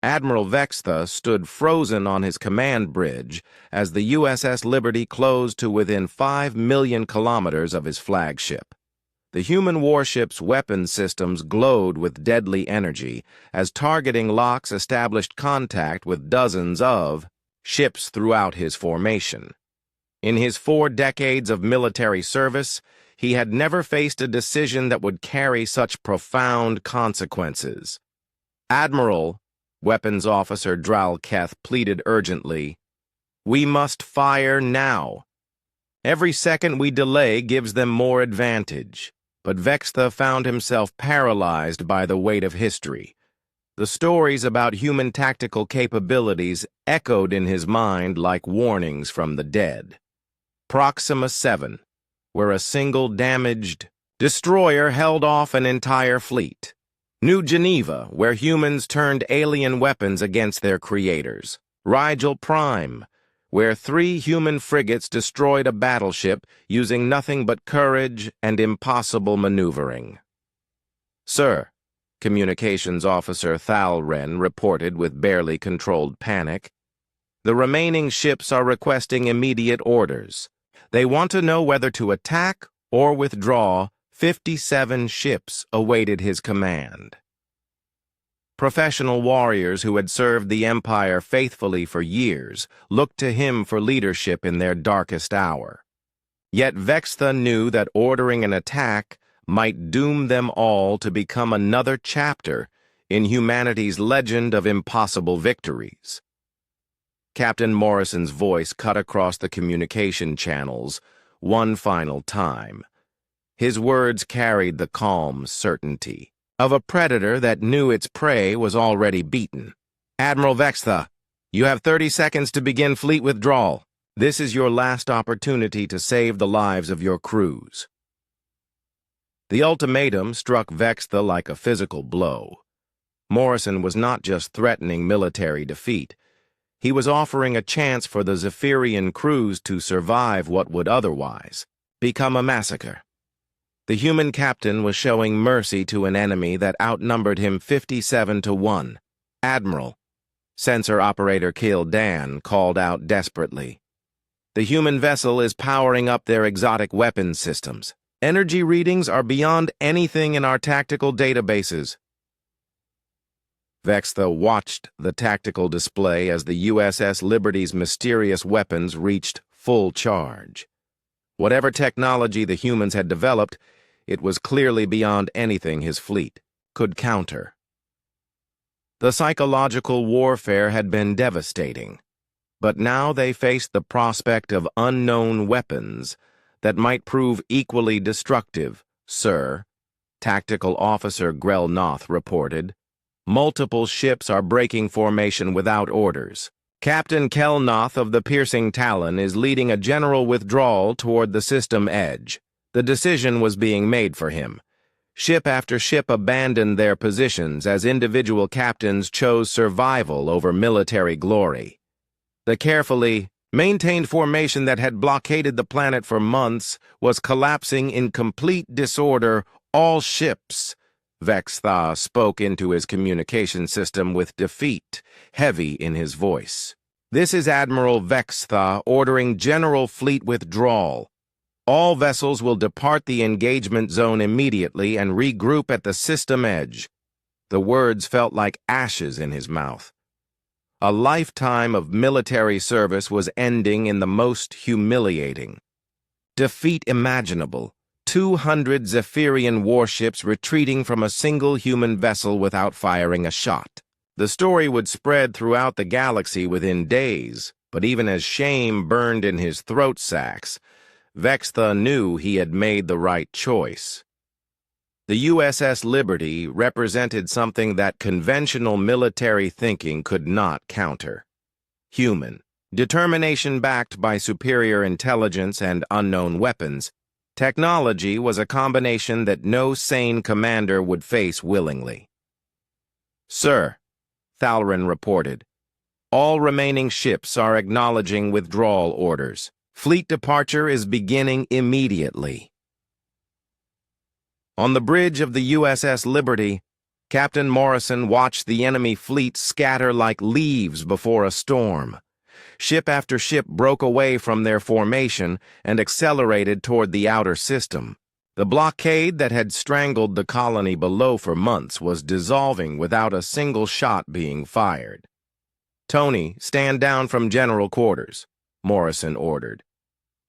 Admiral Vextha stood frozen on his command bridge as the USS Liberty closed to within 5 million kilometers of his flagship. The human warship's weapon systems glowed with deadly energy as targeting locks established contact with dozens of ships throughout his formation. In his 4 decades of military service, he had never faced a decision that would carry such profound consequences. "Admiral," Weapons Officer Dralketh pleaded urgently, "we must fire now. Every second we delay gives them more advantage." But Vextha found himself paralyzed by the weight of history. The stories about human tactical capabilities echoed in his mind like warnings from the dead. Proxima 7, where a single damaged destroyer held off an entire fleet. New Geneva, where humans turned alien weapons against their creators. Rigel Prime, where 3 human frigates destroyed a battleship using nothing but courage and impossible maneuvering. "Sir," Communications Officer Thalren reported with barely controlled panic, "the remaining ships are requesting immediate orders. They want to know whether to attack or withdraw. 57 ships awaited his command." Professional warriors who had served the Empire faithfully for years looked to him for leadership in their darkest hour. Yet Vextha knew that ordering an attack might doom them all to become another chapter in humanity's legend of impossible victories. Captain Morrison's voice cut across the communication channels one final time. His words carried the calm certainty of a predator that knew its prey was already beaten. "Admiral Vextha, you have 30 seconds to begin fleet withdrawal. This is your last opportunity to save the lives of your crews." The ultimatum struck Vextha like a physical blow. Morrison was not just threatening military defeat. He was offering a chance for the Zephyrian crews to survive what would otherwise become a massacre. The human captain was showing mercy to an enemy that outnumbered him 57 to 1. "Admiral," Sensor Operator Kildan called out desperately. "The human vessel is powering up their exotic weapons systems. Energy readings are beyond anything in our tactical databases." Vextha watched the tactical display as the USS Liberty's mysterious weapons reached full charge. Whatever technology the humans had developed, it was clearly beyond anything his fleet could counter. The psychological warfare had been devastating, but now they faced the prospect of unknown weapons that might prove equally destructive. "Sir," Tactical Officer Grelnoth reported, "multiple ships are breaking formation without orders. Captain Kelnoth of the Piercing Talon is leading a general withdrawal toward the system edge. The decision was being made for him. Ship after ship abandoned their positions as individual captains chose survival over military glory. The carefully maintained formation that had blockaded the planet for months was collapsing in complete disorder. All ships," Vextha spoke into his communication system with defeat heavy in his voice. "This is Admiral Vextha ordering general fleet withdrawal. All vessels will depart the engagement zone immediately and regroup at the system edge." The words felt like ashes in his mouth. A lifetime of military service was ending in the most humiliating defeat imaginable. 200 Zephyrian warships retreating from a single human vessel without firing a shot. The story would spread throughout the galaxy within days, but even as shame burned in his throat sacs, Vextha knew he had made the right choice. The USS Liberty represented something that conventional military thinking could not counter. Human, determination backed by superior intelligence and unknown weapons. Technology was a combination that no sane commander would face willingly. "Sir," Thalren reported, "all remaining ships are acknowledging withdrawal orders. Fleet departure is beginning immediately." On the bridge of the USS Liberty, Captain Morrison watched the enemy fleet scatter like leaves before a storm. Ship after ship broke away from their formation and accelerated toward the outer system. The blockade that had strangled the colony below for months was dissolving without a single shot being fired. "Tony, stand down from general quarters," Morrison ordered.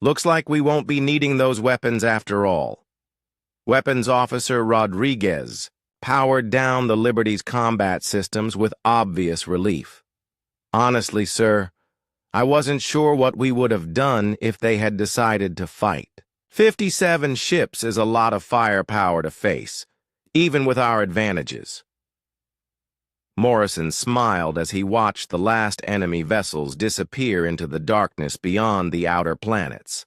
"Looks like we won't be needing those weapons after all." Weapons Officer Rodriguez powered down the Liberty's combat systems with obvious relief. "Honestly, sir, I wasn't sure what we would have done if they had decided to fight. 57 ships is a lot of firepower to face, even with our advantages." Morrison smiled as he watched the last enemy vessels disappear into the darkness beyond the outer planets.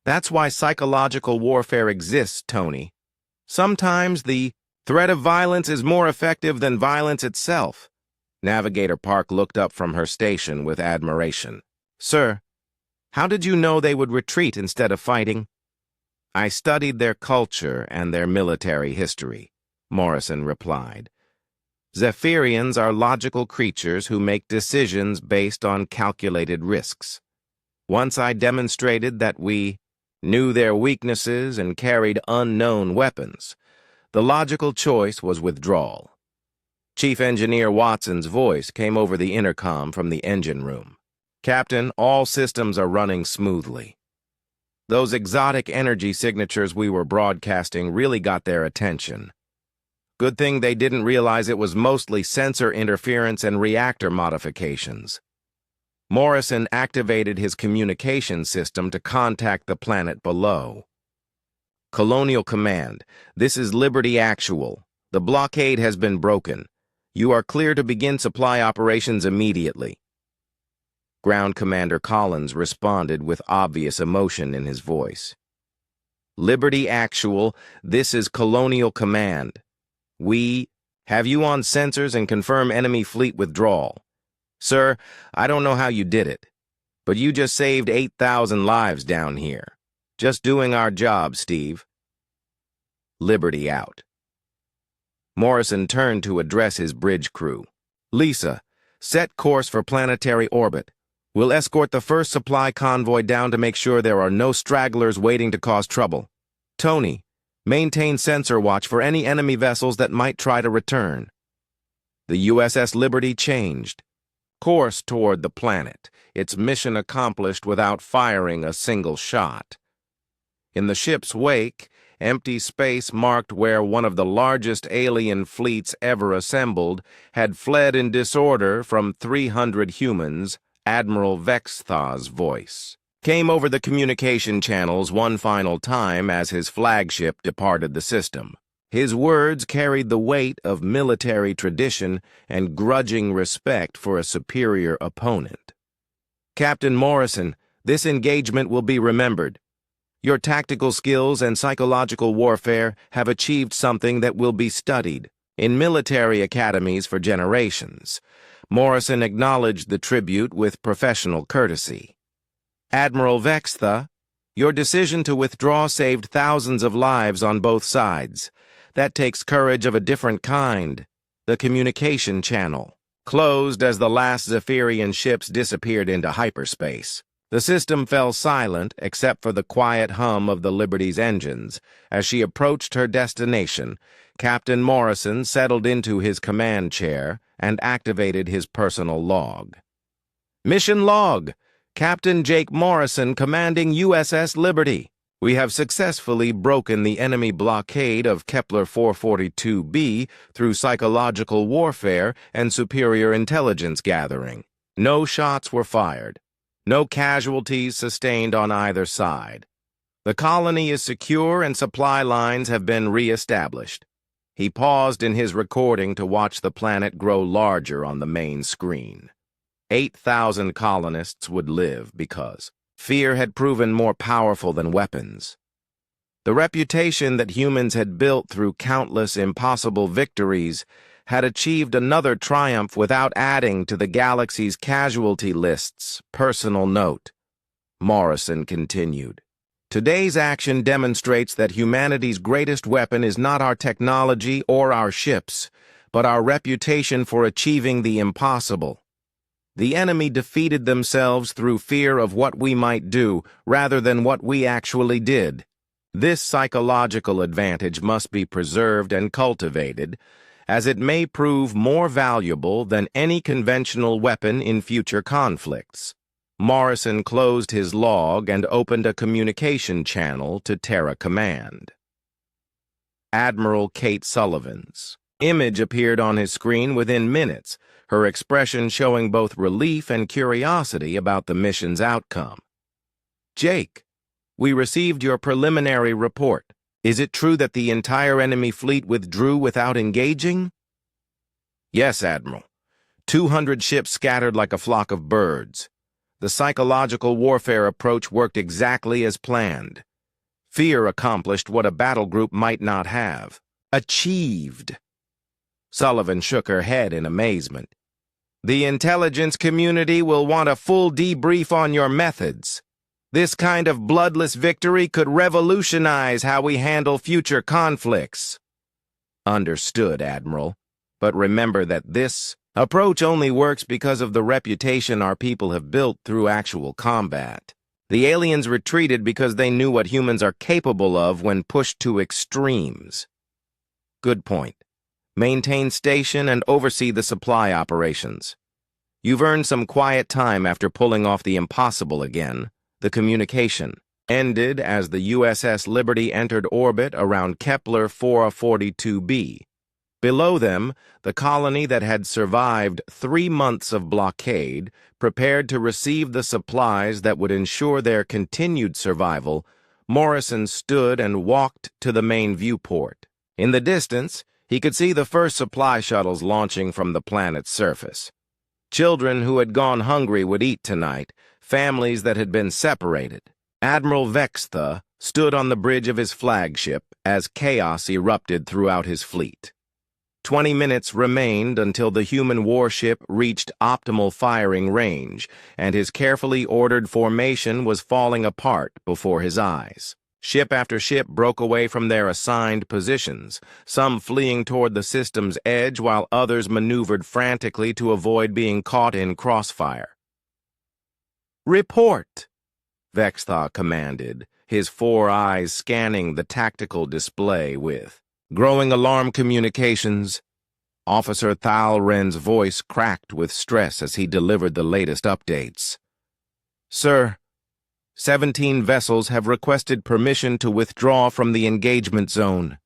"That's why psychological warfare exists, Tony. Sometimes the threat of violence is more effective than violence itself." Navigator Park looked up from her station with admiration. "Sir, how did you know they would retreat instead of fighting?" "I studied their culture and their military history," Morrison replied. "Zephyrians are logical creatures who make decisions based on calculated risks. Once I demonstrated that we knew their weaknesses and carried unknown weapons, the logical choice was withdrawal." Chief Engineer Watson's voice came over the intercom from the engine room. "Captain, all systems are running smoothly. Those exotic energy signatures we were broadcasting really got their attention. Good thing they didn't realize it was mostly sensor interference and reactor modifications." Morrison activated his communication system to contact the planet below. "Colonial Command, this is Liberty Actual. The blockade has been broken. You are clear to begin supply operations immediately." Ground Commander Collins responded with obvious emotion in his voice. "Liberty Actual, this is Colonial Command. We have you on sensors and confirm enemy fleet withdrawal. Sir, I don't know how you did it, but you just saved 8,000 lives down here. Just doing our job, Steve." Liberty out. Morrison turned to address his bridge crew. "Lisa, set course for planetary orbit. We'll escort the first supply convoy down to make sure there are no stragglers waiting to cause trouble. Tony, maintain sensor watch for any enemy vessels that might try to return." The USS Liberty changed course toward the planet, its mission accomplished without firing a single shot. In the ship's wake, empty space marked where one of the largest alien fleets ever assembled had fled in disorder from 300 humans. Admiral Vextha's voice came over the communication channels one final time as his flagship departed the system. His words carried the weight of military tradition and grudging respect for a superior opponent. "Captain Morrison, this engagement will be remembered. Your tactical skills and psychological warfare have achieved something that will be studied in military academies for generations." Morrison acknowledged the tribute with professional courtesy. "Admiral Vextha, your decision to withdraw saved thousands of lives on both sides. That takes courage of a different kind." The communication channel closed as the last Zephyrian ships disappeared into hyperspace. The system fell silent except for the quiet hum of the Liberty's engines. As she approached her destination, Captain Morrison settled into his command chair and activated his personal log. "Mission log! Captain Jake Morrison commanding USS Liberty. We have successfully broken the enemy blockade of Kepler 442b through psychological warfare and superior intelligence gathering. No shots were fired. No casualties sustained on either side. The colony is secure and supply lines have been re-established." He paused in his recording to watch the planet grow larger on the main screen. 8,000 colonists would live because fear had proven more powerful than weapons. The reputation that humans had built through countless impossible victories had achieved another triumph without adding to the galaxy's casualty lists. Personal note. Morrison continued. Today's action demonstrates that humanity's greatest weapon is not our technology or our ships, but our reputation for achieving the impossible. The enemy defeated themselves through fear of what we might do, rather than what we actually did. This psychological advantage must be preserved and cultivated, as it may prove more valuable than any conventional weapon in future conflicts. Morrison closed his log and opened a communication channel to Terra Command. Admiral Kate Sullivan's image appeared on his screen within minutes, her expression showing both relief and curiosity about the mission's outcome. "Jake, we received your preliminary report. Is it true that the entire enemy fleet withdrew without engaging?" "Yes, Admiral. 200 ships scattered like a flock of birds. The psychological warfare approach worked exactly as planned. Fear accomplished what a battle group might not have. Achieved." Sullivan shook her head in amazement. "The intelligence community will want a full debrief on your methods. This kind of bloodless victory could revolutionize how we handle future conflicts." "Understood, Admiral. But remember that this approach only works because of the reputation our people have built through actual combat. The aliens retreated because they knew what humans are capable of when pushed to extremes." "Good point. Maintain station and oversee the supply operations. You've earned some quiet time after pulling off the impossible again." The communication ended as the USS Liberty entered orbit around Kepler 442b. Below them, the colony that had survived 3 months of blockade prepared to receive the supplies that would ensure their continued survival. Morrison stood and walked to the main viewport. In the distance, he could see the first supply shuttles launching from the planet's surface. Children who had gone hungry would eat tonight, families that had been separated. Admiral Vextha stood on the bridge of his flagship as chaos erupted throughout his fleet. 20 minutes remained until the human warship reached optimal firing range, and his carefully ordered formation was falling apart before his eyes. Ship after ship broke away from their assigned positions, some fleeing toward the system's edge while others maneuvered frantically to avoid being caught in crossfire. "Report!" Vextha commanded, his 4 eyes scanning the tactical display with growing alarm communications. Officer Thalren's voice cracked with stress as he delivered the latest updates. "Sir, 17 vessels have requested permission to withdraw from the engagement zone.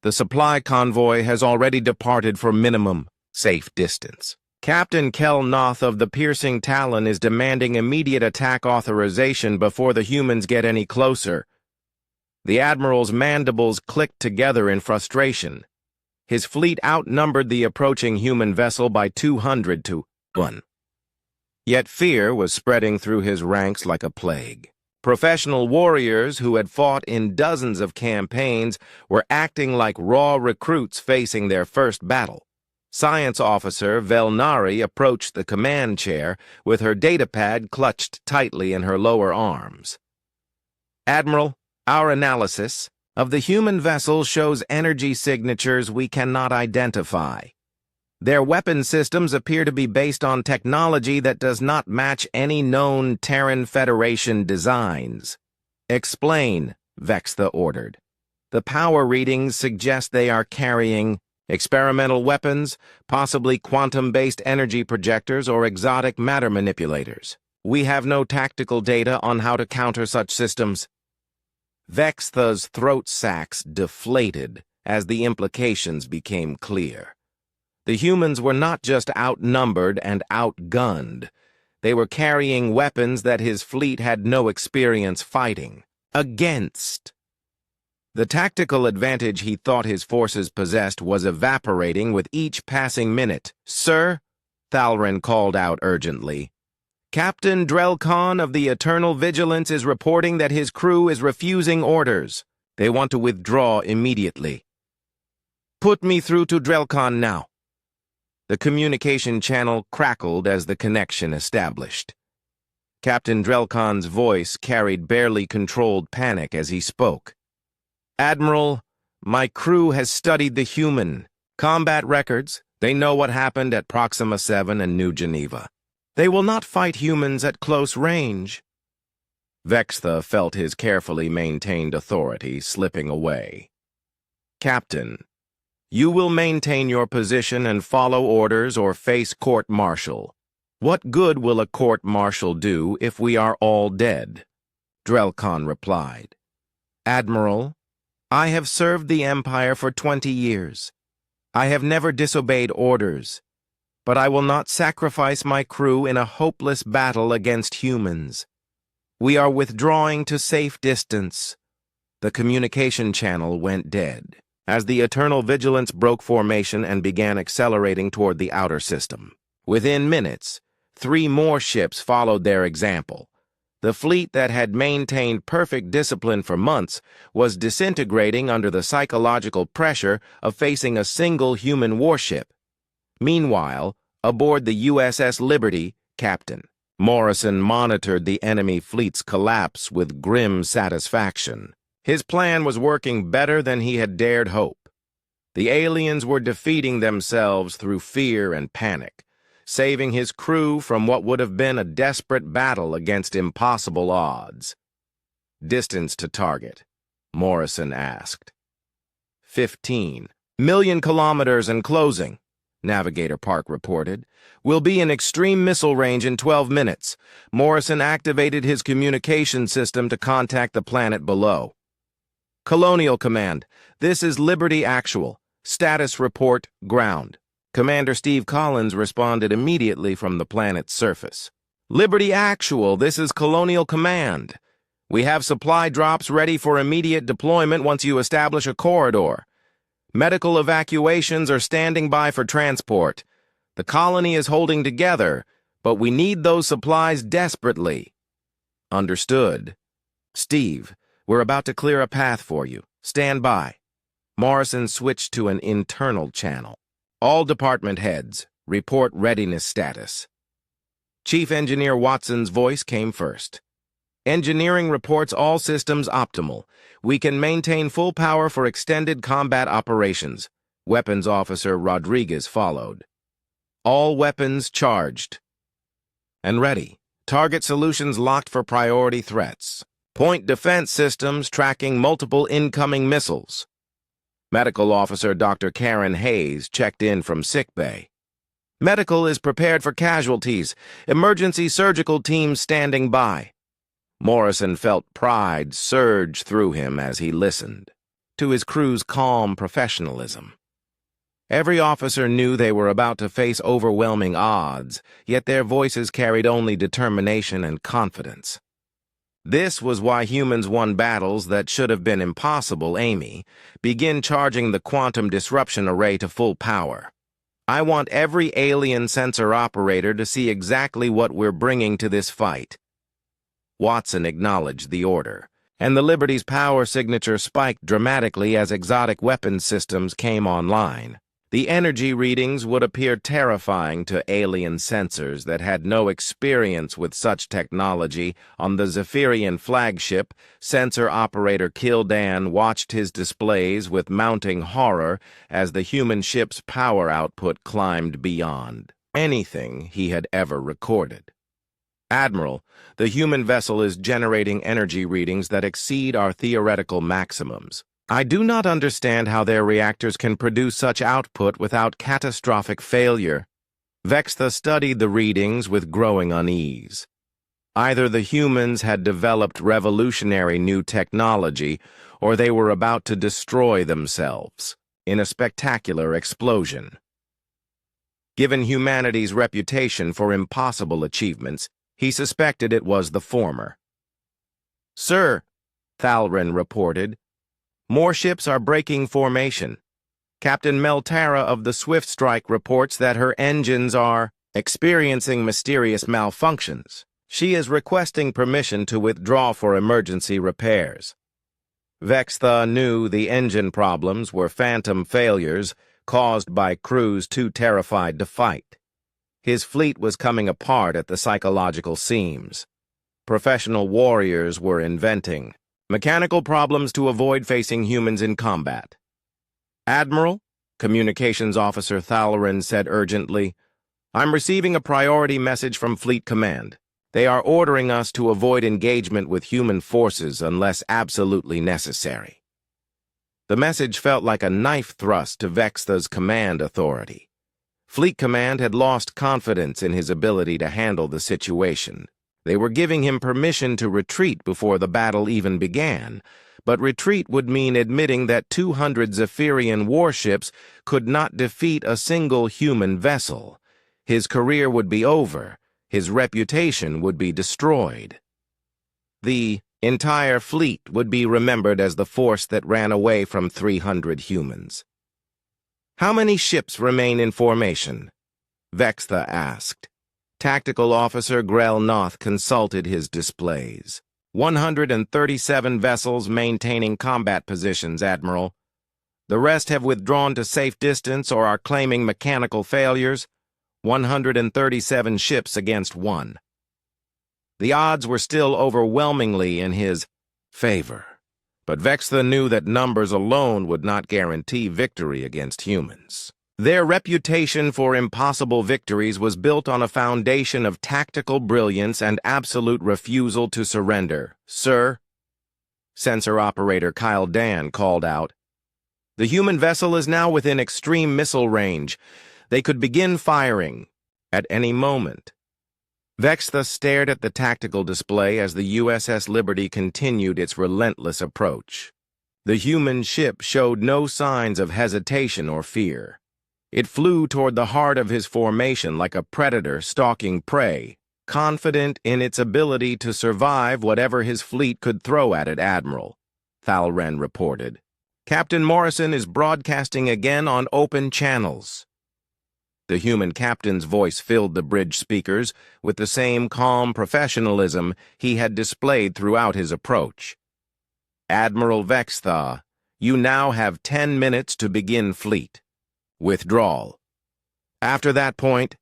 The supply convoy has already departed for minimum safe distance. Captain Kelnoth of the Piercing Talon is demanding immediate attack authorization before the humans get any closer." The Admiral's mandibles clicked together in frustration. His fleet outnumbered the approaching human vessel by 200 to 1. Yet fear was spreading through his ranks like a plague. Professional warriors who had fought in dozens of campaigns were acting like raw recruits facing their first battle. Science Officer Velnari approached the command chair with her datapad clutched tightly in her lower arms. "Admiral, our analysis of the human vessel shows energy signatures we cannot identify. Their weapon systems appear to be based on technology that does not match any known Terran Federation designs." "Explain," Vextha ordered. "The power readings suggest they are carrying experimental weapons, possibly quantum-based energy projectors or exotic matter manipulators. We have no tactical data on how to counter such systems." Vextha's throat sacs deflated as the implications became clear. The humans were not just outnumbered and outgunned. They were carrying weapons that his fleet had no experience fighting against. The tactical advantage he thought his forces possessed was evaporating with each passing minute. "Sir," Thalren called out urgently, "Captain Drelkon of the Eternal Vigilance is reporting that his crew is refusing orders. They want to withdraw immediately." "Put me through to Drelkon now." The communication channel crackled as the connection established. Captain Drelkon's voice carried barely controlled panic as he spoke. "Admiral, my crew has studied the human combat records. They know what happened at Proxima 7 and New Geneva. They will not fight humans at close range." Vextha felt his carefully maintained authority slipping away. "Captain, you will maintain your position and follow orders or face court-martial. What good will a court-martial do if we are all dead?" Drelkon replied. "Admiral, I have served the Empire for 20 years. I have never disobeyed orders, but I will not sacrifice my crew in a hopeless battle against humans. We are withdrawing to safe distance." The communication channel went dead as the Eternal Vigilance broke formation and began accelerating toward the outer system. Within minutes, 3 more ships followed their example. The fleet that had maintained perfect discipline for months was disintegrating under the psychological pressure of facing a single human warship. Meanwhile, aboard the USS Liberty, Captain Morrison monitored the enemy fleet's collapse with grim satisfaction. His plan was working better than he had dared hope. The aliens were defeating themselves through fear and panic, saving his crew from what would have been a desperate battle against impossible odds. "Distance to target," Morrison asked. 15 million kilometers and closing, Navigator Park reported. "We'll be in extreme missile range in 12 minutes. Morrison activated his communication system to contact the planet below. "Colonial Command, this is Liberty Actual. Status report, ground." Commander Steve Collins responded immediately from the planet's surface. "Liberty Actual, this is Colonial Command. We have supply drops ready for immediate deployment once you establish a corridor. Medical evacuations are standing by for transport. The colony is holding together, but we need those supplies desperately." "Understood. Steve, we're about to clear a path for you. Stand by." Morrison switched to an internal channel. "All department heads, report readiness status." Chief Engineer Watson's voice came first. "Engineering reports all systems optimal. We can maintain full power for extended combat operations." Weapons Officer Rodriguez followed. "All weapons charged and ready. Target solutions locked for priority threats. Point defense systems tracking multiple incoming missiles." Medical Officer Dr. Karen Hayes checked in from sickbay. "Medical is prepared for casualties. Emergency surgical teams standing by." Morrison felt pride surge through him as he listened to his crew's calm professionalism. Every officer knew they were about to face overwhelming odds, yet their voices carried only determination and confidence. This was why humans won battles that should have been impossible. "Amy, begin charging the quantum disruption array to full power. I want every alien sensor operator to see exactly what we're bringing to this fight." Watson acknowledged the order, and the Liberty's power signature spiked dramatically as exotic weapons systems came online. The energy readings would appear terrifying to alien sensors that had no experience with such technology. On the Zephyrian flagship, sensor operator Kildan watched his displays with mounting horror as the human ship's power output climbed beyond anything he had ever recorded. "Admiral, the human vessel is generating energy readings that exceed our theoretical maximums. I do not understand how their reactors can produce such output without catastrophic failure." Vextha studied the readings with growing unease. Either the humans had developed revolutionary new technology, or they were about to destroy themselves in a spectacular explosion. Given humanity's reputation for impossible achievements, he suspected it was the former. "Sir," Thalrin reported, "more ships are breaking formation. Captain Meltara of the Swift Strike reports that her engines are experiencing mysterious malfunctions. She is requesting permission to withdraw for emergency repairs." Vextha knew the engine problems were phantom failures caused by crews too terrified to fight. His fleet was coming apart at the psychological seams. Professional warriors were inventing mechanical problems to avoid facing humans in combat. "Admiral," Communications Officer Thalloran said urgently, "I'm receiving a priority message from Fleet Command. They are ordering us to avoid engagement with human forces unless absolutely necessary." The message felt like a knife thrust to Vextha's command authority. Fleet Command had lost confidence in his ability to handle the situation. They were giving him permission to retreat before the battle even began, but retreat would mean admitting that 200 Zephyrian warships could not defeat a single human vessel. His career would be over. His reputation would be destroyed. The entire fleet would be remembered as the force that ran away from 300 humans. "How many ships remain in formation?" Vextha asked. Tactical Officer Grell Noth consulted his displays. 137 vessels maintaining combat positions, Admiral. The rest have withdrawn to safe distance or are claiming mechanical failures. 137 ships against 1. The odds were still overwhelmingly in his favor, but Vextha knew that numbers alone would not guarantee victory against humans. Their reputation for impossible victories was built on a foundation of tactical brilliance and absolute refusal to surrender. "Sir," Sensor Operator Kyle Dan called out, "the human vessel is now within extreme missile range. They could begin firing at any moment." Vextha stared at the tactical display as the USS Liberty continued its relentless approach. The human ship showed no signs of hesitation or fear. It flew toward the heart of his formation like a predator stalking prey, confident in its ability to survive whatever his fleet could throw at it, Admiral, Thalren reported. "Captain Morrison is broadcasting again on open channels." The human captain's voice filled the bridge speakers with the same calm professionalism he had displayed throughout his approach. "Admiral Vextha, you now have 10 minutes to begin fleet. Withdrawal. After that point,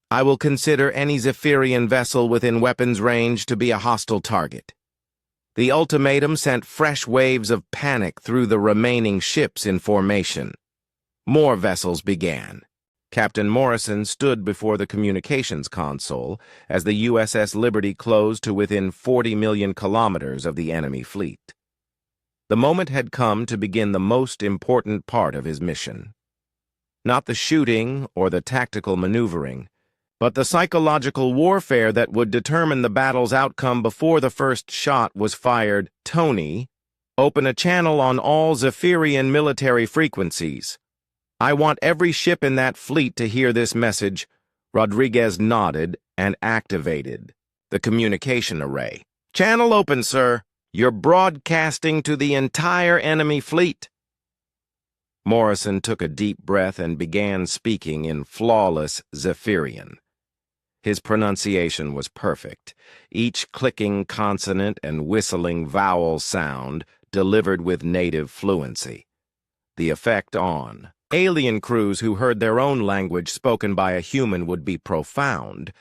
I will consider any Zephyrian vessel within weapons range to be a hostile target." The ultimatum sent fresh waves of panic through the remaining ships in formation. More vessels began. Captain Morrison stood before the communications console as the USS Liberty closed to within 40 million kilometers of the enemy fleet. The moment had come to begin the most important part of his mission. Not the shooting or the tactical maneuvering, but the psychological warfare that would determine the battle's outcome before the first shot was fired. "Tony, open a channel on all Zephyrian military frequencies. I want every ship in that fleet to hear this message." Rodriguez nodded and activated the communication array. "Channel open, sir. You're broadcasting to the entire enemy fleet." Morrison took a deep breath and began speaking in flawless Zephyrian. His pronunciation was perfect, each clicking consonant and whistling vowel sound delivered with native fluency. The effect on alien crews who heard their own language spoken by a human would be profound.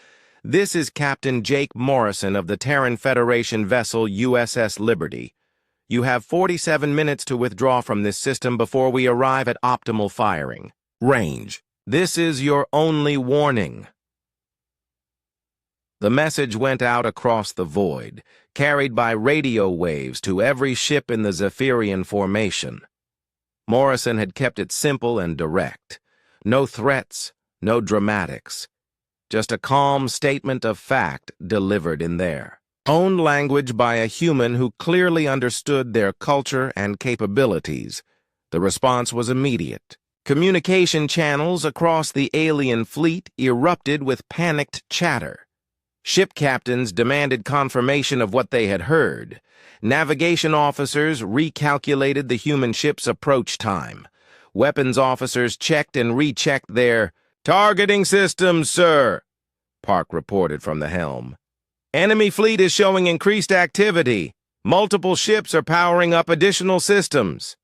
"This is Captain Jake Morrison of the Terran Federation vessel USS Liberty. You have 47 minutes to withdraw from this system before we arrive at optimal firing range. This is your only warning." The message went out across the void, carried by radio waves to every ship in the Zephyrian formation. Morrison had kept it simple and direct. No threats, no dramatics. Just a calm statement of fact delivered in their own language by a human who clearly understood their culture and capabilities. The response was immediate. Communication channels across the alien fleet erupted with panicked chatter. Ship captains demanded confirmation of what they had heard. Navigation officers recalculated the human ship's approach time. Weapons officers checked and rechecked their targeting systems, sir, Park reported from the helm. "Enemy fleet is showing increased activity. Multiple ships are powering up additional systems."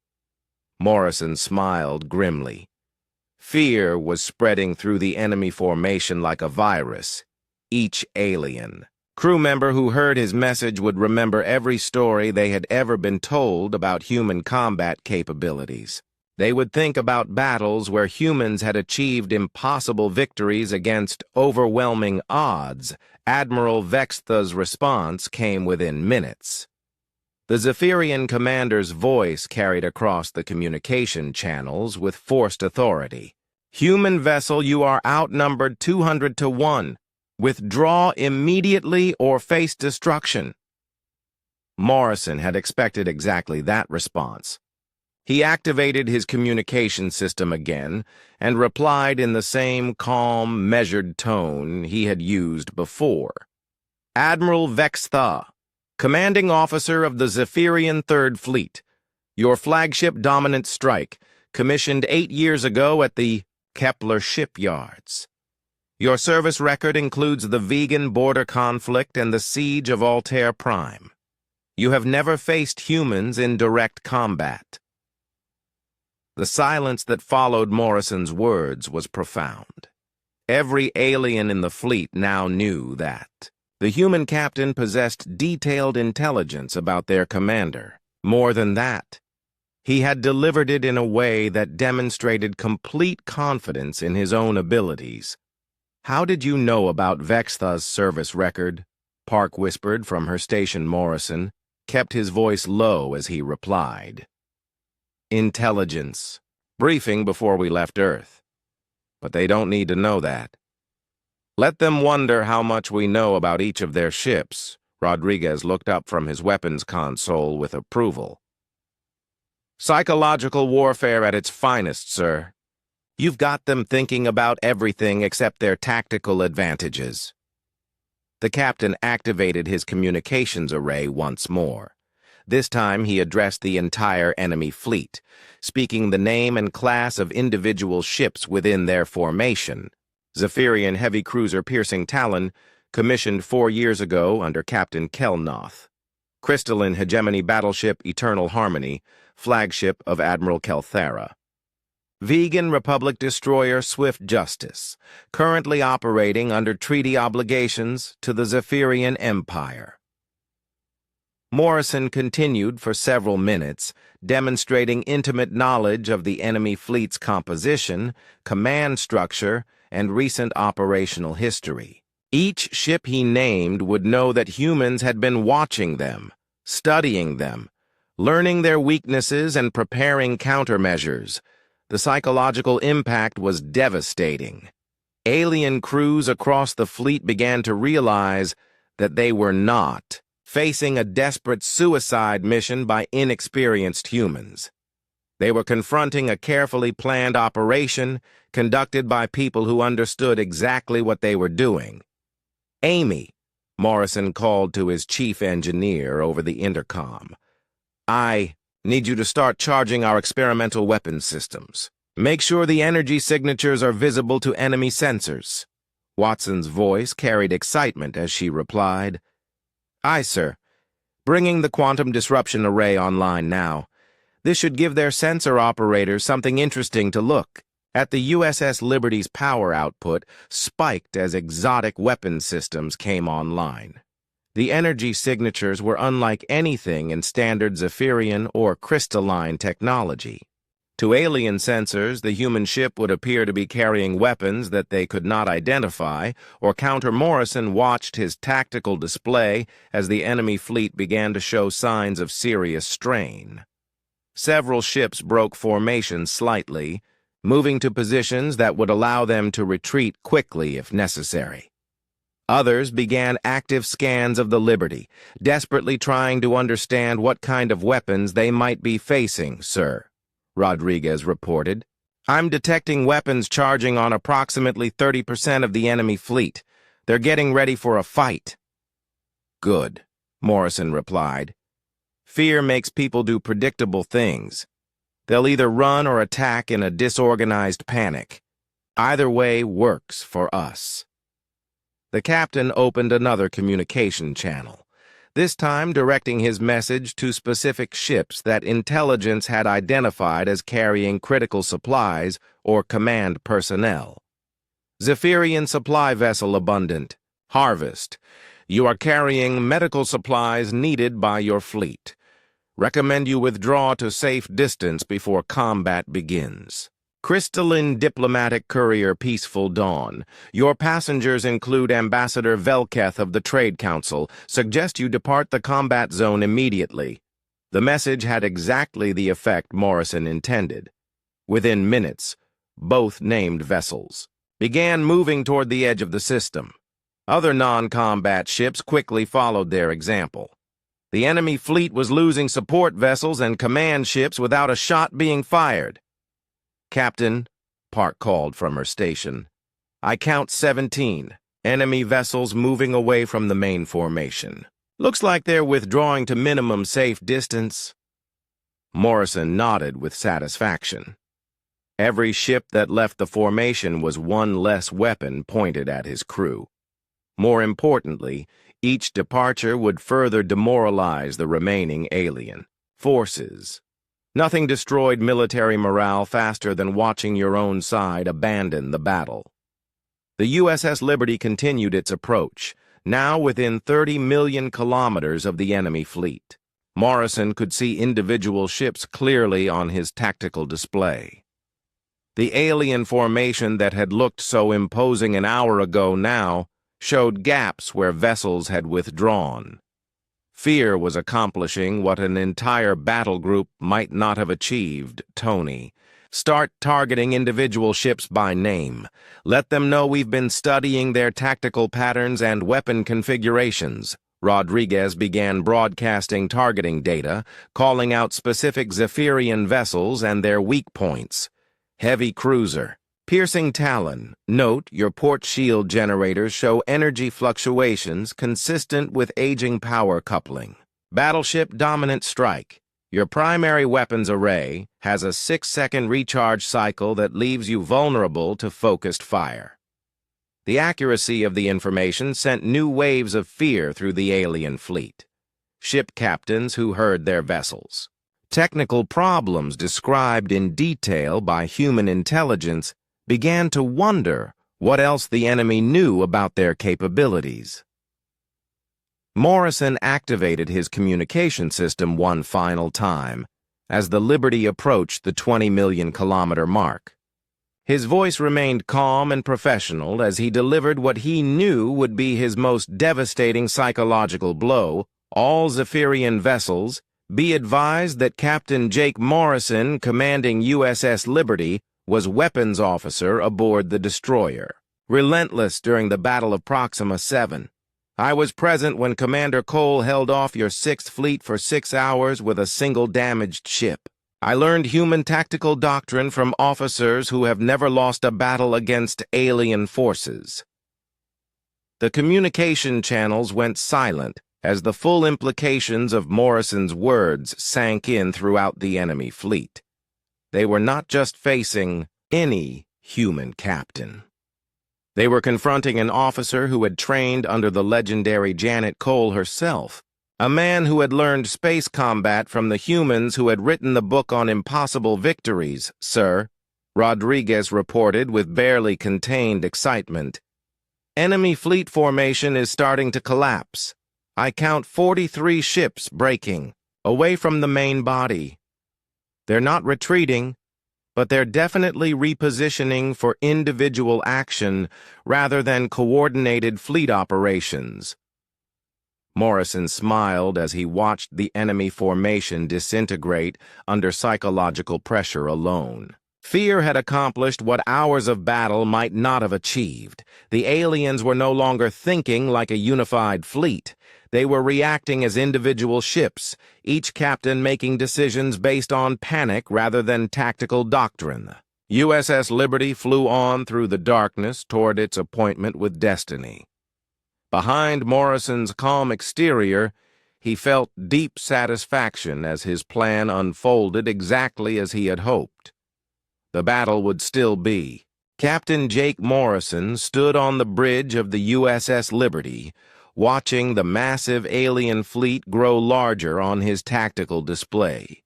Morrison smiled grimly. Fear was spreading through the enemy formation like a virus. Each alien, Crew member who heard his message would remember every story they had ever been told about human combat capabilities. They would think about battles where humans had achieved impossible victories against overwhelming odds. Admiral Vextha's response came within minutes. The Zephyrian commander's voice carried across the communication channels with forced authority. "Human vessel, you are outnumbered 200 to 1. Withdraw immediately or face destruction." Morrison had expected exactly that response. He activated his communication system again and replied in the same calm, measured tone he had used before. "Admiral Vextha, commanding officer of the Zephyrian Third Fleet, your flagship dominant strike, commissioned 8 years ago at the Kepler shipyards. Your service record includes the vegan border conflict and the siege of Altair Prime. You have never faced humans in direct combat." The silence that followed Morrison's words was profound. Every alien in the fleet now knew that the human captain possessed detailed intelligence about their commander. More than that, he had delivered it in a way that demonstrated complete confidence in his own abilities. "How did you know about Vextha's service record?" Park whispered from her station. Morrison kept his voice low as he replied. "Intelligence. Briefing before we left Earth. But they don't need to know that. Let them wonder how much we know about each of their ships." Rodriguez looked up from his weapons console with approval. "Psychological warfare at its finest, sir. You've got them thinking about everything except their tactical advantages." The captain activated his communications array once more. This time he addressed the entire enemy fleet, speaking the name and class of individual ships within their formation. Zephyrian heavy cruiser Piercing Talon, commissioned 4 years ago under Captain Kelnoth. Crystalline hegemony battleship Eternal Harmony, flagship of Admiral Kelthera. Vegan Republic destroyer Swift Justice, currently operating under treaty obligations to the Zephyrian Empire. Morrison continued for several minutes, demonstrating intimate knowledge of the enemy fleet's composition, command structure, and recent operational history. Each ship he named would know that humans had been watching them, studying them, learning their weaknesses and preparing countermeasures. The psychological impact was devastating. Alien crews across the fleet began to realize that they were not facing a desperate suicide mission by inexperienced humans. They were confronting a carefully planned operation conducted by people who understood exactly what they were doing. "Amy," Morrison called to his chief engineer over the intercom. "I need you to start charging our experimental weapons systems. Make sure the energy signatures are visible to enemy sensors." Watson's voice carried excitement as she replied, "Aye, sir. Bringing the quantum disruption array online now. This should give their sensor operators something interesting to look at." The USS Liberty's power output spiked as exotic weapon systems came online. The energy signatures were unlike anything in standard Zephyrian or crystalline technology. To alien sensors, the human ship would appear to be carrying weapons that they could not identify, or Counter Morrison watched his tactical display as the enemy fleet began to show signs of serious strain. Several ships broke formation slightly, moving to positions that would allow them to retreat quickly if necessary. Others began active scans of the Liberty, desperately trying to understand what kind of weapons they might be facing, sir, Rodriguez reported. "I'm detecting weapons charging on approximately 30% of the enemy fleet. They're getting ready for a fight." "Good," Morrison replied. "Fear makes people do predictable things. They'll either run or attack in a disorganized panic. Either way works for us." The captain opened another communication channel, this time directing his message to specific ships that intelligence had identified as carrying critical supplies or command personnel. "Zephyrian supply vessel abundant. Harvest. You are carrying medical supplies needed by your fleet. Recommend you withdraw to safe distance before combat begins. Crystalline Diplomatic Courier Peaceful Dawn. Your passengers include Ambassador Velketh of the Trade Council. Suggest you depart the combat zone immediately. The message had exactly the effect Morrison intended. Within minutes, both named vessels began moving toward the edge of the system. Other non-combat ships quickly followed their example. The enemy fleet was losing support vessels and command ships without a shot being fired. "Captain," Park called from her station, "I count 17 enemy vessels moving away from the main formation. Looks like they're withdrawing to minimum safe distance." Morrison nodded with satisfaction. Every ship that left the formation was one less weapon pointed at his crew. More importantly, each departure would further demoralize the remaining alien forces. Nothing destroyed military morale faster than watching your own side abandon the battle. The USS Liberty continued its approach, now within 30 million kilometers of the enemy fleet. Morrison could see individual ships clearly on his tactical display. The alien formation that had looked so imposing an hour ago now showed gaps where vessels had withdrawn. Fear was accomplishing what an entire battle group might not have achieved. "Tony, start targeting individual ships by name. Let them know we've been studying their tactical patterns and weapon configurations." Rodriguez began broadcasting targeting data, calling out specific Zephyrian vessels and their weak points. "Heavy cruiser. Piercing Talon. Note your port shield generators show energy fluctuations consistent with aging power coupling. Battleship Dominant Strike. Your primary weapons array has a 6-second recharge cycle that leaves you vulnerable to focused fire." The accuracy of the information sent new waves of fear through the alien fleet. Ship captains who heard their vessels. Technical problems described in detail by human intelligence began to wonder what else the enemy knew about their capabilities. Morrison activated his communication system one final time as the Liberty approached the 20 million kilometer mark. His voice remained calm and professional as he delivered what he knew would be his most devastating psychological blow. "All Zephyrian vessels, be advised that Captain Jake Morrison, commanding USS Liberty, was weapons officer aboard the destroyer. Relentless during the Battle of Proxima 7. I was present when Commander Cole held off your 6th Fleet for 6 hours with a single damaged ship. I learned human tactical doctrine from officers who have never lost a battle against alien forces." The communication channels went silent as the full implications of Morrison's words sank in throughout the enemy fleet. They were not just facing any human captain. They were confronting an officer who had trained under the legendary Janet Cole herself, a man who had learned space combat from the humans who had written the book on impossible victories. "Sir," Rodriguez reported with barely contained excitement, "enemy fleet formation is starting to collapse. I count 43 ships breaking, away from the main body. They're not retreating, but they're definitely repositioning for individual action rather than coordinated fleet operations." Morrison smiled as he watched the enemy formation disintegrate under psychological pressure alone. Fear had accomplished what hours of battle might not have achieved. The aliens were no longer thinking like a unified fleet. They were reacting as individual ships, each captain making decisions based on panic rather than tactical doctrine. USS Liberty flew on through the darkness toward its appointment with destiny. Behind Morrison's calm exterior, he felt deep satisfaction as his plan unfolded exactly as he had hoped. The battle would still be. Captain Jake Morrison stood on the bridge of the USS Liberty, watching the massive alien fleet grow larger on his tactical display.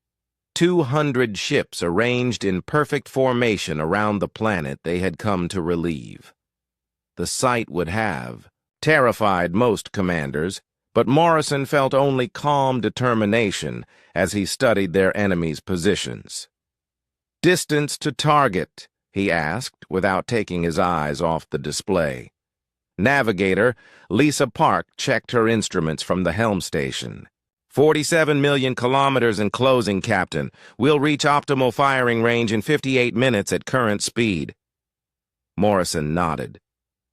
200 ships arranged in perfect formation around the planet they had come to relieve. The sight would have terrified most commanders, but Morrison felt only calm determination as he studied their enemies' positions. "Distance to target," he asked, without taking his eyes off the display. Navigator Lisa Park checked her instruments from the helm station. 47 million kilometers in closing, Captain. We'll reach optimal firing range in 58 minutes at current speed." Morrison nodded.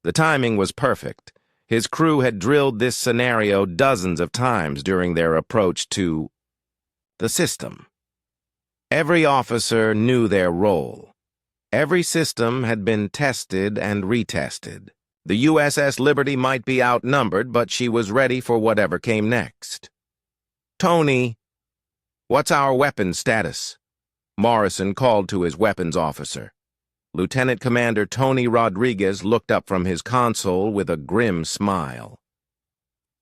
The timing was perfect. His crew had drilled this scenario dozens of times during their approach to the system. Every officer knew their role. Every system had been tested and retested. The USS Liberty might be outnumbered, but she was ready for whatever came next. "Tony, what's our weapons status?" Morrison called to his weapons officer. Lieutenant Commander Tony Rodriguez looked up from his console with a grim smile.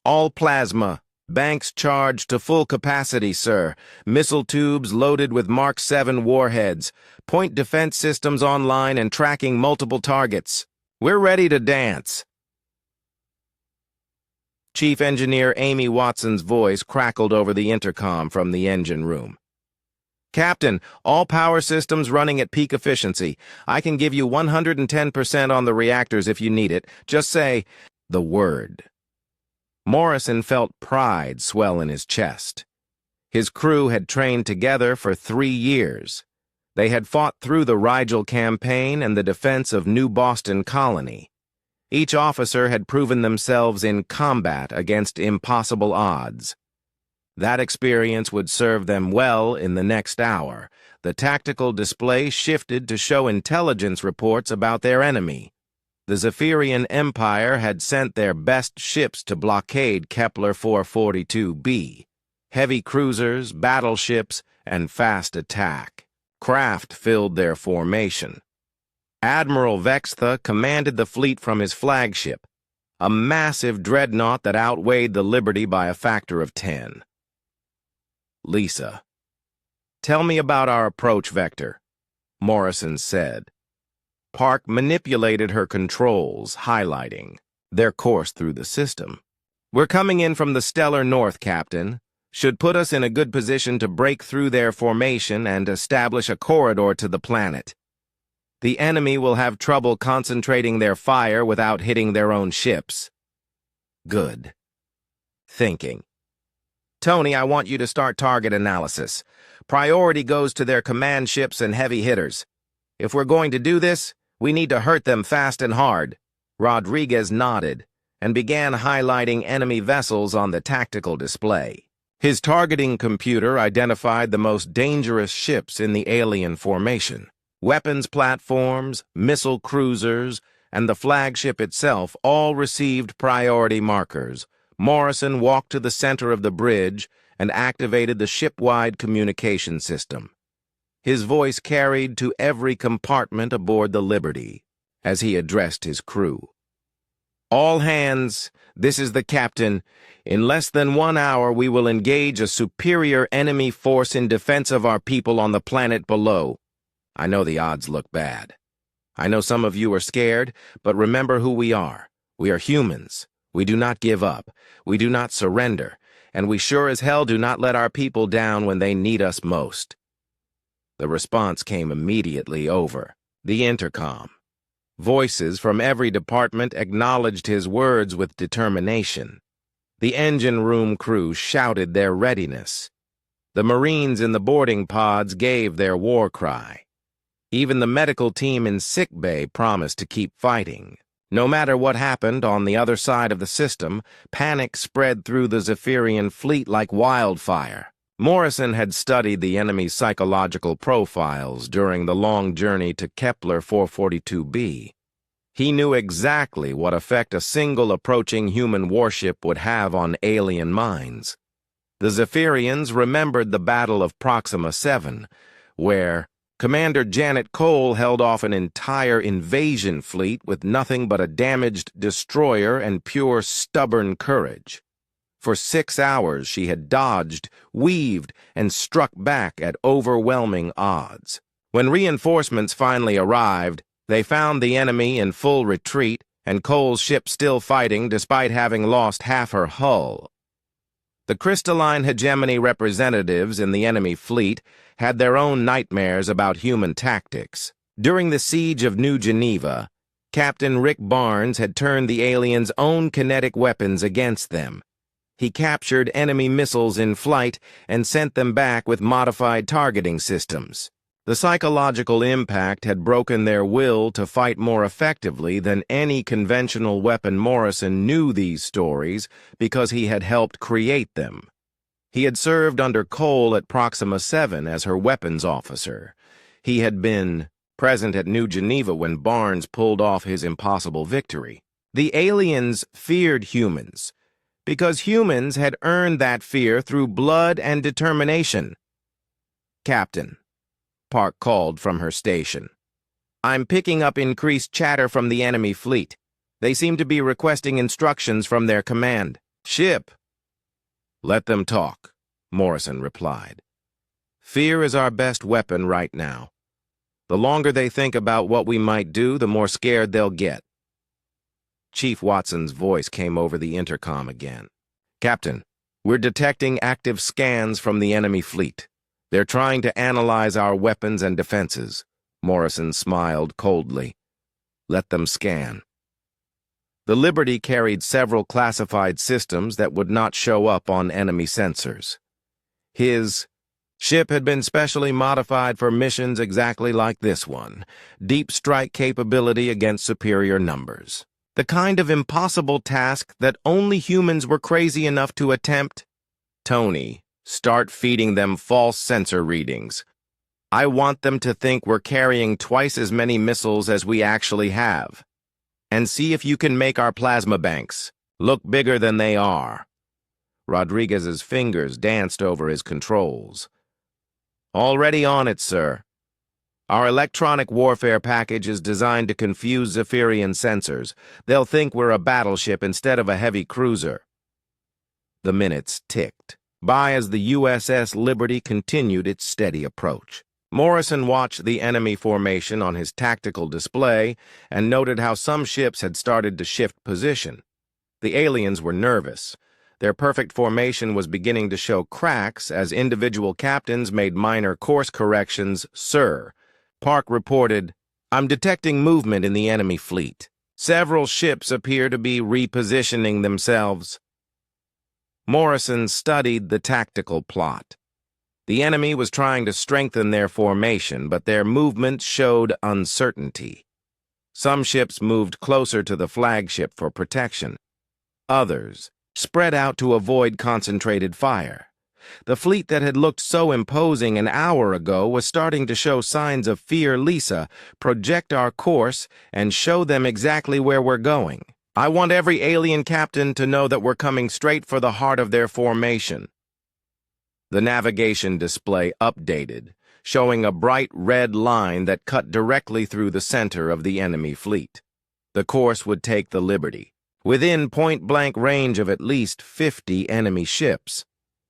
"All plasma. Banks charged to full capacity, sir. Missile tubes loaded with Mark 7 warheads. Point defense systems online and tracking multiple targets. We're ready to dance." Chief Engineer Amy Watson's voice crackled over the intercom from the engine room. "Captain, all power systems running at peak efficiency. I can give you 110% on the reactors if you need it. Just say the word." Morrison felt pride swell in his chest. His crew had trained together for 3 years. They had fought through the Rigel campaign and the defense of New Boston Colony. Each officer had proven themselves in combat against impossible odds. That experience would serve them well in the next hour. The tactical display shifted to show intelligence reports about their enemy. The Zephyrian Empire had sent their best ships to blockade Kepler 442b. Heavy cruisers, battleships, and fast attack. Craft filled their formation. Admiral Vextha commanded the fleet from his flagship, a massive dreadnought that outweighed the Liberty by a factor of 10. "Lisa, tell me about our approach vector," Morrison said. Park manipulated her controls, highlighting their course through the system. "We're coming in from the stellar north, Captain. Should put us in a good position to break through their formation and establish a corridor to the planet. The enemy will have trouble concentrating their fire without hitting their own ships." "Good. Thinking. Tony, I want you to start target analysis. Priority goes to their command ships and heavy hitters. If we're going to do this, we need to hurt them fast and hard." Rodriguez nodded and began highlighting enemy vessels on the tactical display. His targeting computer identified the most dangerous ships in the alien formation. Weapons platforms, missile cruisers, and the flagship itself all received priority markers. Morrison walked to the center of the bridge and activated the ship-wide communication system. His voice carried to every compartment aboard the Liberty as he addressed his crew. "All hands, this is the captain. In less than 1 hour, we will engage a superior enemy force in defense of our people on the planet below. I know the odds look bad. I know some of you are scared, but remember who we are. We are humans. We do not give up. We do not surrender. And we sure as hell do not let our people down when they need us most." The response came immediately over the intercom. Voices from every department acknowledged his words with determination. The engine room crew shouted their readiness. The Marines in the boarding pods gave their war cry. Even the medical team in sickbay promised to keep fighting. No matter what happened on the other side of the system, panic spread through the Zephyrian fleet like wildfire. Morrison had studied the enemy's psychological profiles during the long journey to Kepler 442b. He knew exactly what effect a single approaching human warship would have on alien minds. The Zephyrians remembered the Battle of Proxima 7, where Commander Janet Cole held off an entire invasion fleet with nothing but a damaged destroyer and pure stubborn courage. For 6 hours she had dodged, weaved, and struck back at overwhelming odds. When reinforcements finally arrived, they found the enemy in full retreat and Cole's ship still fighting despite having lost half her hull. The crystalline hegemony representatives in the enemy fleet had their own nightmares about human tactics. During the siege of New Geneva, Captain Rick Barnes had turned the aliens' own kinetic weapons against them. He captured enemy missiles in flight and sent them back with modified targeting systems. The psychological impact had broken their will to fight more effectively than any conventional weapon. Morrison knew these stories because he had helped create them. He had served under Cole at Proxima 7 as her weapons officer. He had been present at New Geneva when Barnes pulled off his impossible victory. The aliens feared humans because humans had earned that fear through blood and determination. "Captain," Park called from her station, "I'm picking up increased chatter from the enemy fleet. They seem to be requesting instructions from their command ship." "Let them talk," Morrison replied. "Fear is our best weapon right now. The longer they think about what we might do, the more scared they'll get." Chief Watson's voice came over the intercom again. "Captain, we're detecting active scans from the enemy fleet. They're trying to analyze our weapons and defenses." Morrison smiled coldly. "Let them scan." The Liberty carried several classified systems that would not show up on enemy sensors. His ship had been specially modified for missions exactly like this one, deep strike capability against superior numbers. The kind of impossible task that only humans were crazy enough to attempt. "Tony, start feeding them false sensor readings. I want them to think we're carrying twice as many missiles as we actually have. And see if you can make our plasma banks look bigger than they are." Rodriguez's fingers danced over his controls. "Already on it, sir. Our electronic warfare package is designed to confuse Zephyrian sensors. They'll think we're a battleship instead of a heavy cruiser." The minutes ticked by as the USS Liberty continued its steady approach. Morrison watched the enemy formation on his tactical display and noted how some ships had started to shift position. The aliens were nervous. Their perfect formation was beginning to show cracks as individual captains made minor course corrections. "Sir," Park reported, "I'm detecting movement in the enemy fleet. Several ships appear to be repositioning themselves." Morrison studied the tactical plot. The enemy was trying to strengthen their formation, but their movement showed uncertainty. Some ships moved closer to the flagship for protection. Others spread out to avoid concentrated fire. The fleet that had looked so imposing an hour ago was starting to show signs of fear. "Lisa, project our course and show them exactly where we're going. I want every alien captain to know that we're coming straight for the heart of their formation." The navigation display updated, showing a bright red line that cut directly through the center of the enemy fleet. The course would take the Liberty, within point-blank range of at least 50 enemy ships.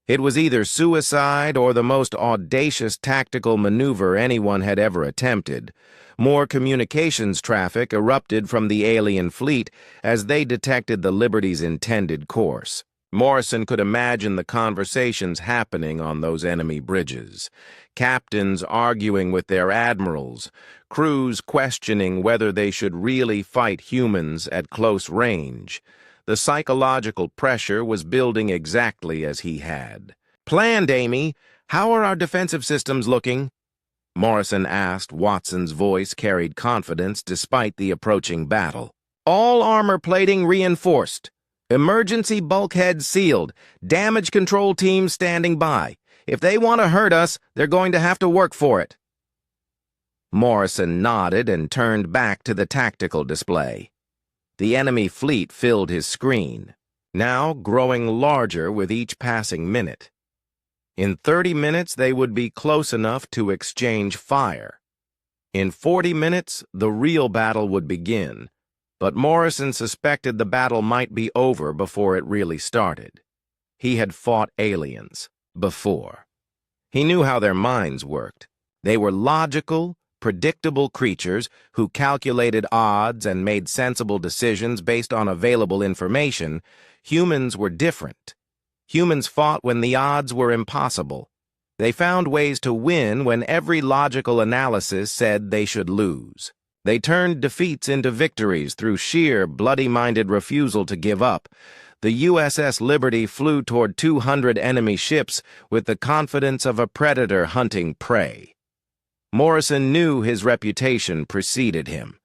It was either suicide or the most audacious tactical maneuver anyone had ever attempted. More communications traffic erupted from the alien fleet as they detected the Liberty's intended course. Morrison could imagine the conversations happening on those enemy bridges. Captains arguing with their admirals, crews questioning whether they should really fight humans at close range. The psychological pressure was building exactly as he had planned. "Amy, how are our defensive systems looking?" Morrison asked. Watson's voice carried confidence despite the approaching battle. "All armor plating reinforced. Emergency bulkheads sealed. Damage control teams standing by. If they want to hurt us, they're going to have to work for it." Morrison nodded and turned back to the tactical display. The enemy fleet filled his screen, now growing larger with each passing minute. In 30 minutes, they would be close enough to exchange fire. In 40 minutes, the real battle would begin, but Morrison suspected the battle might be over before it really started. He had fought aliens before. He knew how their minds worked. They were logical, predictable creatures who calculated odds and made sensible decisions based on available information, humans were different. Humans fought when the odds were impossible. They found ways to win when every logical analysis said they should lose. They turned defeats into victories through sheer, bloody-minded refusal to give up. The USS Liberty flew toward 200 enemy ships with the confidence of a predator hunting prey. Morrison knew his reputation preceded him.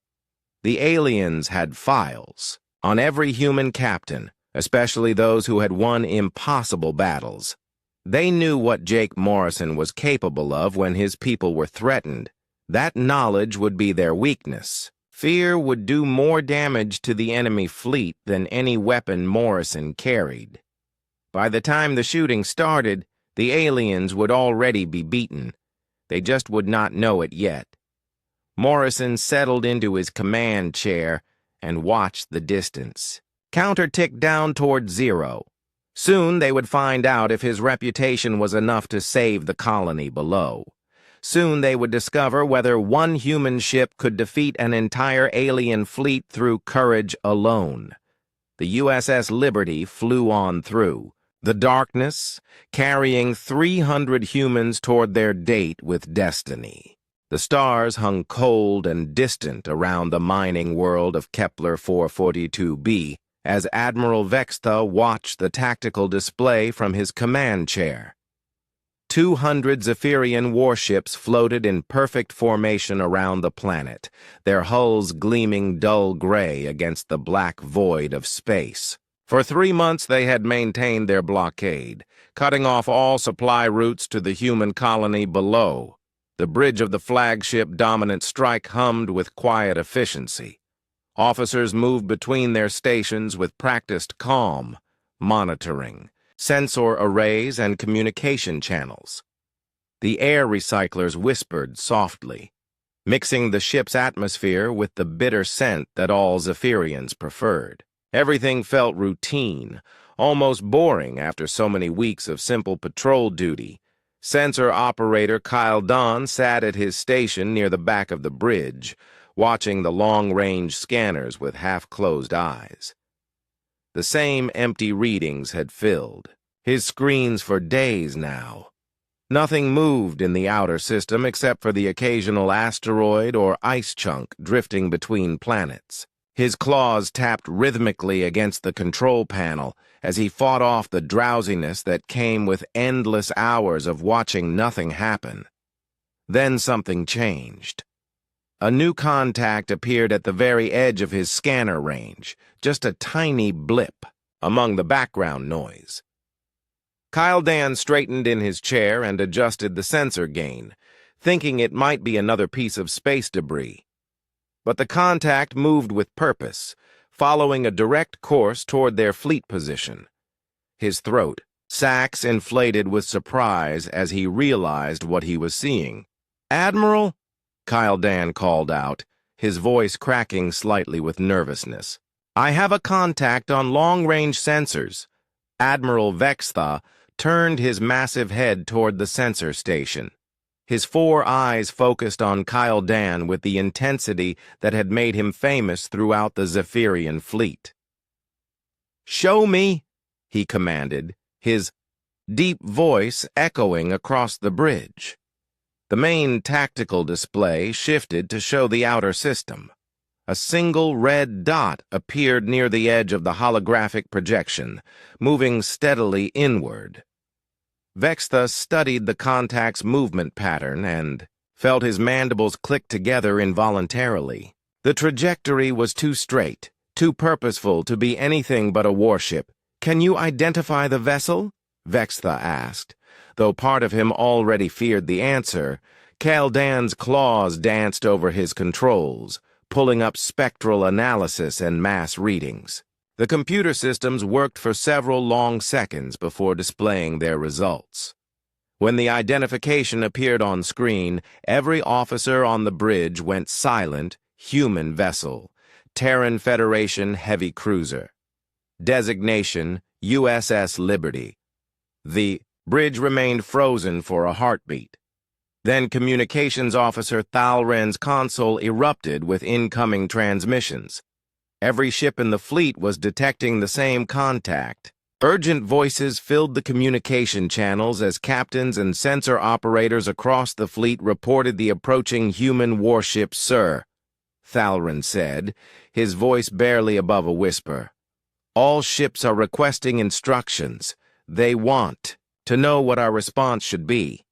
The aliens had files on every human captain, especially those who had won impossible battles. They knew what Jake Morrison was capable of when his people were threatened. That knowledge would be their weakness. Fear would do more damage to the enemy fleet than any weapon Morrison carried. By the time the shooting started, the aliens would already be beaten. They just would not know it yet. Morrison settled into his command chair and watched the distance. Counter ticked down toward 0. Soon they would find out if his reputation was enough to save the colony below. Soon they would discover whether one human ship could defeat an entire alien fleet through courage alone. The USS Liberty flew on through the darkness, carrying 300 humans toward their date with destiny. The stars hung cold and distant around the mining world of Kepler 442b as Admiral Vexta watched the tactical display from his command chair. 200 Zephyrian warships floated in perfect formation around the planet, their hulls gleaming dull gray against the black void of space. For 3 months they had maintained their blockade, cutting off all supply routes to the human colony below. The bridge of the flagship Dominant Strike hummed with quiet efficiency. Officers moved between their stations with practiced calm, monitoring sensor arrays and communication channels. The air recyclers whispered softly, mixing the ship's atmosphere with the bitter scent that all Zephyrians preferred. Everything felt routine, almost boring after so many weeks of simple patrol duty. Sensor operator Kyle Don sat at his station near the back of the bridge, watching the long-range scanners with half-closed eyes. The same empty readings had filled his screens for days now. Nothing moved in the outer system except for the occasional asteroid or ice chunk drifting between planets. His claws tapped rhythmically against the control panel as he fought off the drowsiness that came with endless hours of watching nothing happen. Then something changed. A new contact appeared at the very edge of his scanner range, just a tiny blip among the background noise. Kyle Dan straightened in his chair and adjusted the sensor gain, thinking it might be another piece of space debris. But the contact moved with purpose, following a direct course toward their fleet position. His throat, sacs inflated with surprise as he realized what he was seeing. "Admiral?" Kyle Dan called out, his voice cracking slightly with nervousness. "I have a contact on long-range sensors." Admiral Vexta turned his massive head toward the sensor station. His 4 eyes focused on Kyle Dan with the intensity that had made him famous throughout the Zephyrian fleet. "Show me," he commanded, his deep voice echoing across the bridge. The main tactical display shifted to show the outer system. A single red dot appeared near the edge of the holographic projection, moving steadily inward. Vexta studied the contact's movement pattern and felt his mandibles click together involuntarily. The trajectory was too straight, too purposeful to be anything but a warship. "Can you identify the vessel?" Vexta asked. Though part of him already feared the answer, Kyle Dan's claws danced over his controls, pulling up spectral analysis and mass readings. The computer systems worked for several long seconds before displaying their results. When the identification appeared on screen, every officer on the bridge went silent, human vessel, Terran Federation heavy cruiser. Designation, USS Liberty. The bridge remained frozen for a heartbeat. Then Communications Officer Thalren's console erupted with incoming transmissions. Every ship in the fleet was detecting the same contact. Urgent voices filled the communication channels as captains and sensor operators across the fleet reported the approaching human warship, "Sir," Thalren said, his voice barely above a whisper. "All ships are requesting instructions. They want to know what our response should be."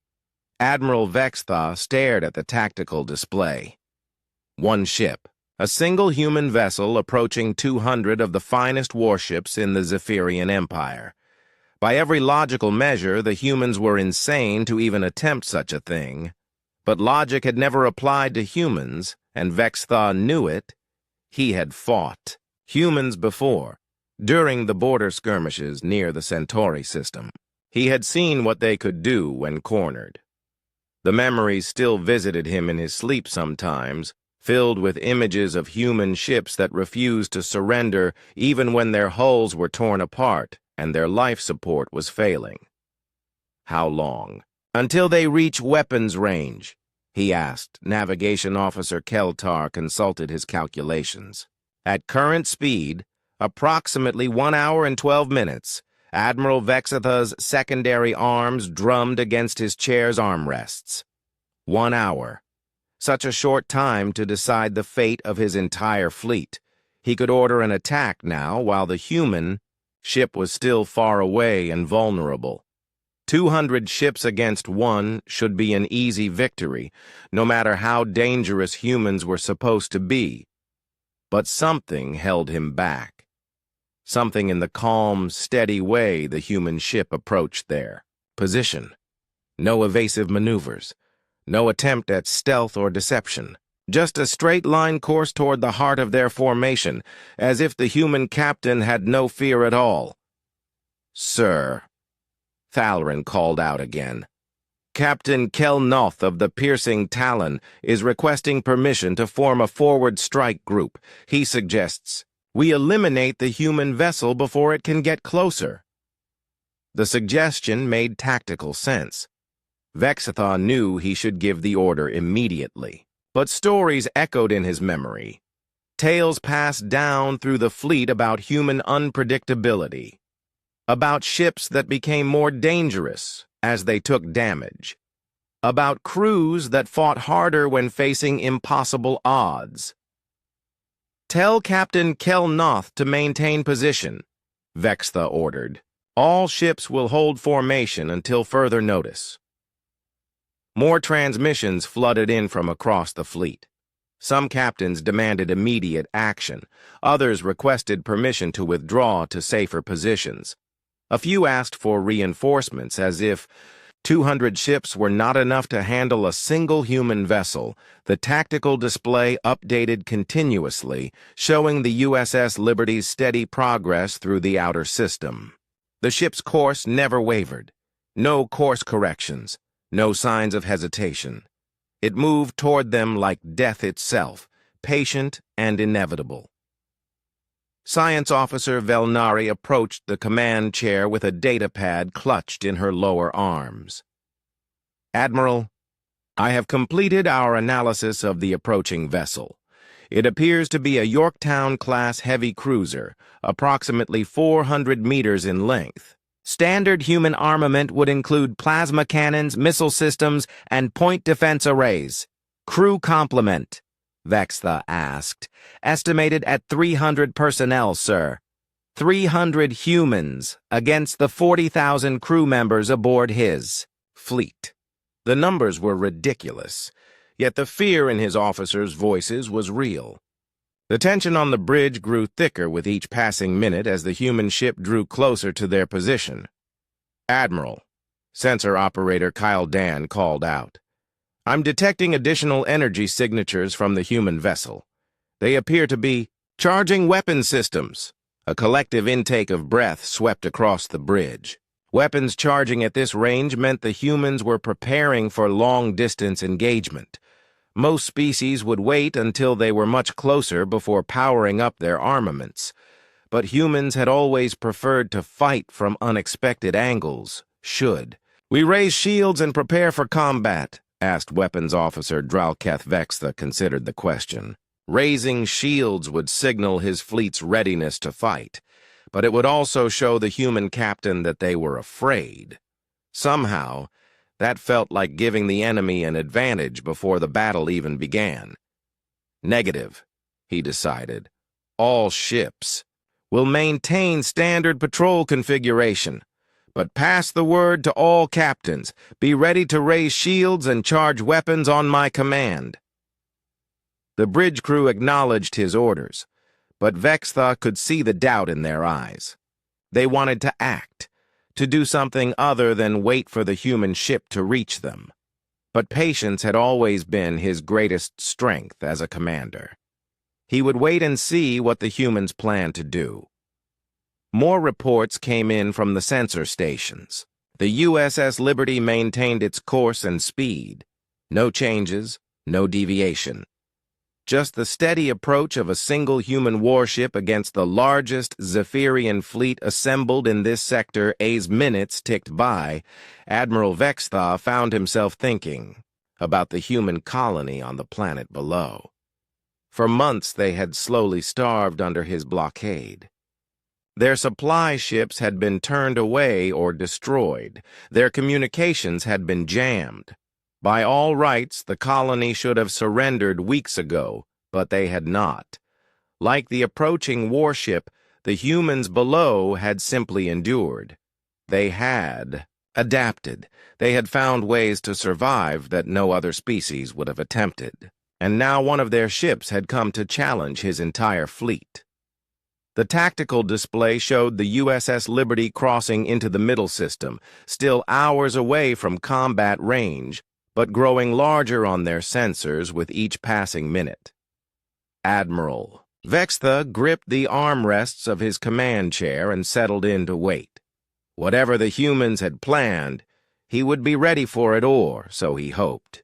Admiral Vextha stared at the tactical display. One ship. A single human vessel approaching 200 of the finest warships in the Zephyrian Empire. By every logical measure, the humans were insane to even attempt such a thing. But logic had never applied to humans, and Vextha knew it. He had fought humans before, during the border skirmishes near the Centauri system. He had seen what they could do when cornered. The memories still visited him in his sleep sometimes, filled with images of human ships that refused to surrender even when their hulls were torn apart and their life support was failing. "How long?" "Until they reach weapons range," he asked. Navigation Officer Keltar consulted his calculations. "At current speed, approximately 1 hour and 12 minutes, Admiral Vexatha's secondary arms drummed against his chair's armrests. 1 hour. Such a short time to decide the fate of his entire fleet. He could order an attack now while the human ship was still far away and vulnerable. 200 ships against one should be an easy victory, no matter how dangerous humans were supposed to be. But something held him back. Something in the calm, steady way the human ship approached their position. No evasive maneuvers. No attempt at stealth or deception. Just a straight-line course toward the heart of their formation, as if the human captain had no fear at all. "Sir," Thalren called out again. "Captain Kelnoth of the Piercing Talon is requesting permission to form a forward strike group. He suggests we eliminate the human vessel before it can get closer." The suggestion made tactical sense. Vexatha knew he should give the order immediately, but stories echoed in his memory. Tales passed down through the fleet about human unpredictability, about ships that became more dangerous as they took damage, about crews that fought harder when facing impossible odds. "Tell Captain Kelnoth to maintain position," Vextha ordered. "All ships will hold formation until further notice." More transmissions flooded in from across the fleet. Some captains demanded immediate action. Others requested permission to withdraw to safer positions. A few asked for reinforcements, as if 200 ships were not enough to handle a single human vessel. The tactical display updated continuously, showing the USS Liberty's steady progress through the outer system. The ship's course never wavered. No course corrections. No signs of hesitation. It moved toward them like death itself, patient and inevitable. Science Officer Velnari approached the command chair with a datapad clutched in her lower arms. "Admiral, I have completed our analysis of the approaching vessel. It appears to be a Yorktown-class heavy cruiser, approximately 400 meters in length. Standard human armament would include plasma cannons, missile systems, and point defense arrays. Crew complement," Vextha asked. "Estimated at 300 personnel, sir. 300 humans against the 40,000 crew members aboard his fleet." The numbers were ridiculous, yet the fear in his officers' voices was real. The tension on the bridge grew thicker with each passing minute as the human ship drew closer to their position. "Admiral," sensor operator Kyle Dan called out, "I'm detecting additional energy signatures from the human vessel. They appear to be charging weapon systems." A collective intake of breath swept across the bridge. Weapons charging at this range meant the humans were preparing for long-distance engagement. Most species would wait until they were much closer before powering up their armaments. But humans had always preferred to fight from unexpected angles. "We raise shields and prepare for combat," asked Weapons Officer Dralketh Vextha considered the question. Raising shields would signal his fleet's readiness to fight, but it would also show the human captain that they were afraid. Somehow, that felt like giving the enemy an advantage before the battle even began. Negative, he decided. All ships will maintain standard patrol configuration, but pass the word to all captains. Be ready to raise shields and charge weapons on my command. The bridge crew acknowledged his orders, but Vextha could see the doubt in their eyes. They wanted to act, to do something other than wait for the human ship to reach them. But patience had always been his greatest strength as a commander. He would wait and see what the humans planned to do. More reports came in from the sensor stations. The USS Liberty maintained its course and speed. No changes, no deviation. Just the steady approach of a single human warship against the largest Zephyrian fleet assembled in this sector. As minutes ticked by, Admiral Vextha found himself thinking about the human colony on the planet below. For months they had slowly starved under his blockade. Their supply ships had been turned away or destroyed. Their communications had been jammed. By all rights, the colony should have surrendered weeks ago, but they had not. Like the approaching warship, the humans below had simply endured. They had adapted. They had found ways to survive that no other species would have attempted. And now one of their ships had come to challenge his entire fleet. The tactical display showed the USS Liberty crossing into the middle system, still hours away from combat range, but growing larger on their sensors with each passing minute. Admiral Vextha gripped the armrests of his command chair and settled in to wait. Whatever the humans had planned, he would be ready for it, or so he hoped.